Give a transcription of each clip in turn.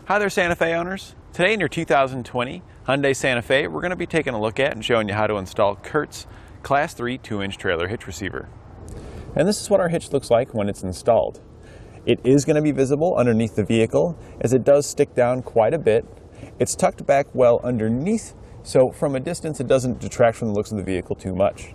Hi there, Santa Fe owners. Today in your 2020 Hyundai Santa Fe, we're going to be taking a look at and showing you how to install CURT's Class 3 2-inch trailer hitch receiver. And this is what our hitch looks like when it's installed. It is going to be visible underneath the vehicle, as it does stick down quite a bit. It's tucked back well underneath, so from a distance it doesn't detract from the looks of the vehicle too much.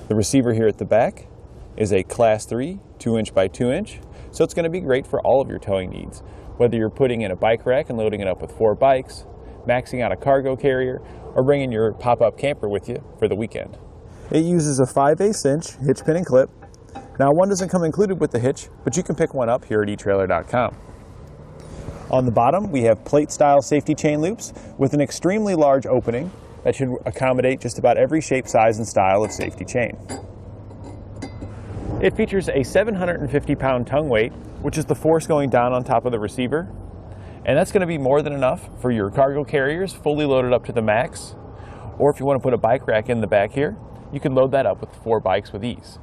The receiver here at the back is a Class 3 2-inch by 2-inch, so it's going to be great for all of your towing needs. Whether you're putting in a bike rack and loading it up with 4 bikes, maxing out a cargo carrier, or bringing your pop-up camper with you for the weekend. It uses a 5/8" hitch pin and clip. Now, one doesn't come included with the hitch, but you can pick one up here at etrailer.com. On the bottom, we have plate-style safety chain loops with an extremely large opening that should accommodate just about every shape, size, and style of safety chain. It features a 750-pound tongue weight, which is the force going down on top of the receiver. And that's going to be more than enough for your cargo carriers fully loaded up to the max. Or if you want to put a bike rack in the back here, you can load that up with 4 bikes with ease.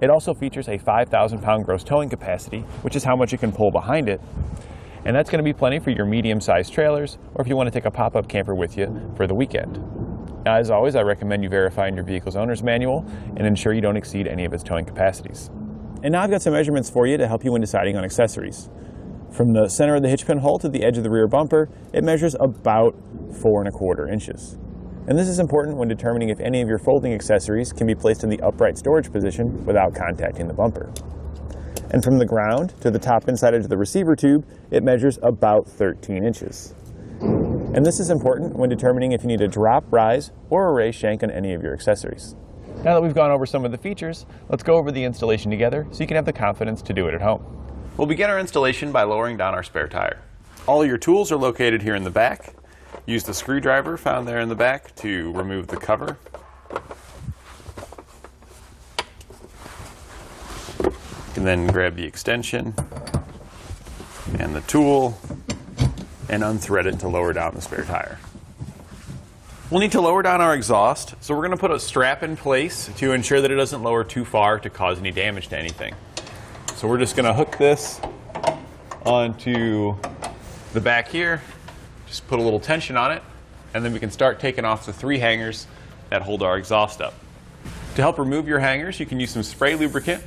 It also features a 5,000-pound gross towing capacity, which is how much you can pull behind it. And that's going to be plenty for your medium-sized trailers, or if you want to take a pop-up camper with you for the weekend. Now, as always, I recommend you verifying your vehicle's owner's manual and ensure you don't exceed any of its towing capacities. And now I've got some measurements for you to help you when deciding on accessories. From the center of the hitch pin hole to the edge of the rear bumper, it measures about 4 1/4 inches. And this is important when determining if any of your folding accessories can be placed in the upright storage position without contacting the bumper. And from the ground to the top inside edge of the receiver tube, it measures about 13 inches. And this is important when determining if you need a drop, rise, or a raise shank on any of your accessories. Now that we've gone over some of the features, let's go over the installation together so you can have the confidence to do it at home. We'll begin our installation by lowering down our spare tire. All your tools are located here in the back. Use the screwdriver found there in the back to remove the cover. You can then grab the extension and the tool and unthread it to lower down the spare tire. We'll need to lower down our exhaust, so we're going to put a strap in place to ensure that it doesn't lower too far to cause any damage to anything. So we're just going to hook this onto the back here, just put a little tension on it, and then we can start taking off the 3 hangers that hold our exhaust up. To help remove your hangers, you can use some spray lubricant,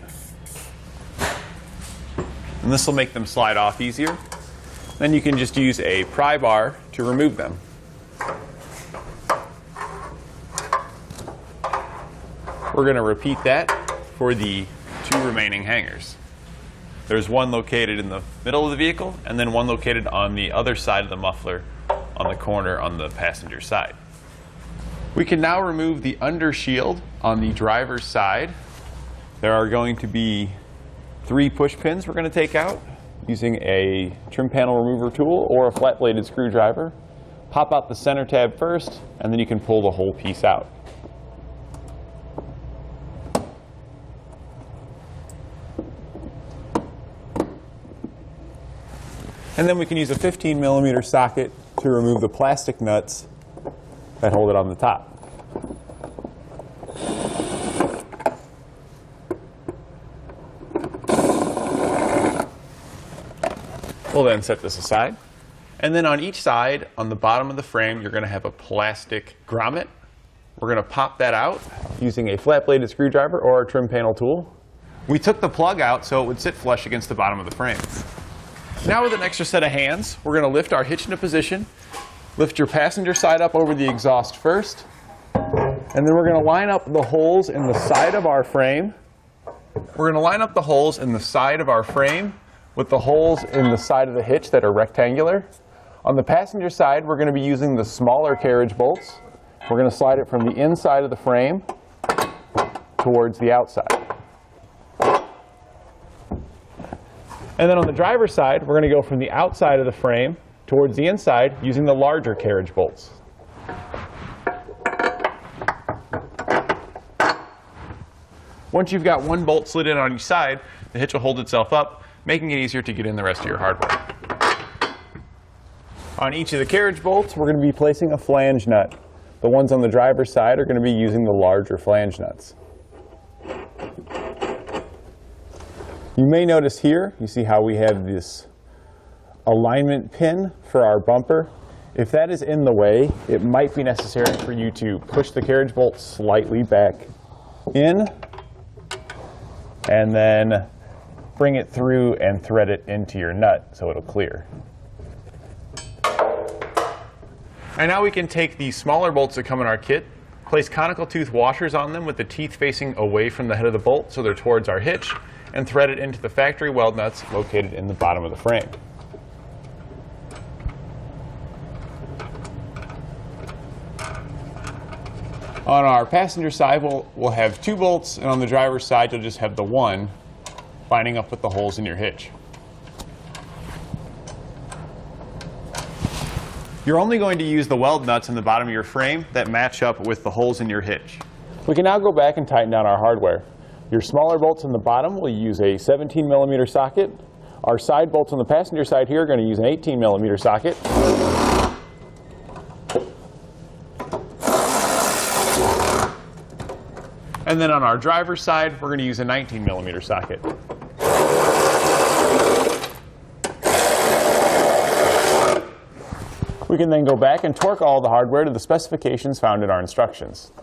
and this will make them slide off easier. Then you can just use a pry bar to remove them. We're going to repeat that for the 2 remaining hangers. There's one located in the middle of the vehicle and then one located on the other side of the muffler on the corner on the passenger side. We can now remove the under shield on the driver's side. There are going to be 3 push pins we're going to take out using a trim panel remover tool or a flat bladed screwdriver. Pop out the center tab first and then you can pull the whole piece out. And then we can use a 15mm socket to remove the plastic nuts that hold it on the top. We'll then set this aside. And then on each side, on the bottom of the frame, you're going to have a plastic grommet. We're going to pop that out using a flat-bladed screwdriver or a trim panel tool. We took the plug out so it would sit flush against the bottom of the frame. Now with an extra set of hands, we're going to lift our hitch into position, lift your passenger side up over the exhaust first, and then we're going to line up the holes in the side of our frame. We're going to line up the holes in the side of our frame with the holes in the side of the hitch that are rectangular. On the passenger side, we're going to be using the smaller carriage bolts. We're going to slide it from the inside of the frame towards the outside. And then on the driver's side, we're going to go from the outside of the frame towards the inside using the larger carriage bolts. Once you've got one bolt slid in on each side, the hitch will hold itself up, making it easier to get in the rest of your hardware. On each of the carriage bolts, we're going to be placing a flange nut. The ones on the driver's side are going to be using the larger flange nuts. You may notice here, you see how we have this alignment pin for our bumper. If that is in the way, it might be necessary for you to push the carriage bolt slightly back in and then bring it through and thread it into your nut so it'll clear. And now we can take the smaller bolts that come in our kit, place conical tooth washers on them with the teeth facing away from the head of the bolt so they're towards our hitch, and thread it into the factory weld nuts located in the bottom of the frame. On our passenger side, we'll have 2 bolts, and on the driver's side, you'll just have the one lining up with the holes in your hitch. You're only going to use the weld nuts in the bottom of your frame that match up with the holes in your hitch. We can now go back and tighten down our hardware. Your smaller bolts in the bottom will use a 17mm socket. Our side bolts on the passenger side here are going to use an 18mm socket. And then on our driver's side, we're going to use a 19mm socket. We can then go back and torque all the hardware to the specifications found in our instructions.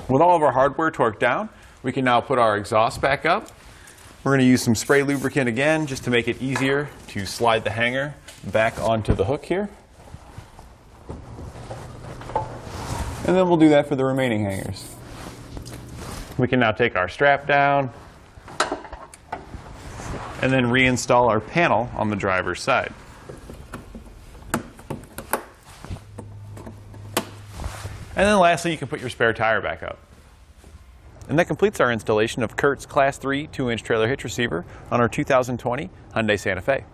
With all of our hardware torqued down, we can now put our exhaust back up. We're going to use some spray lubricant again just to make it easier to slide the hanger back onto the hook here. And then we'll do that for the remaining hangers. We can now take our strap down and then reinstall our panel on the driver's side. And then lastly, you can put your spare tire back up. And that completes our installation of CURT's Class 3 2-inch trailer hitch receiver on our 2020 Hyundai Santa Fe.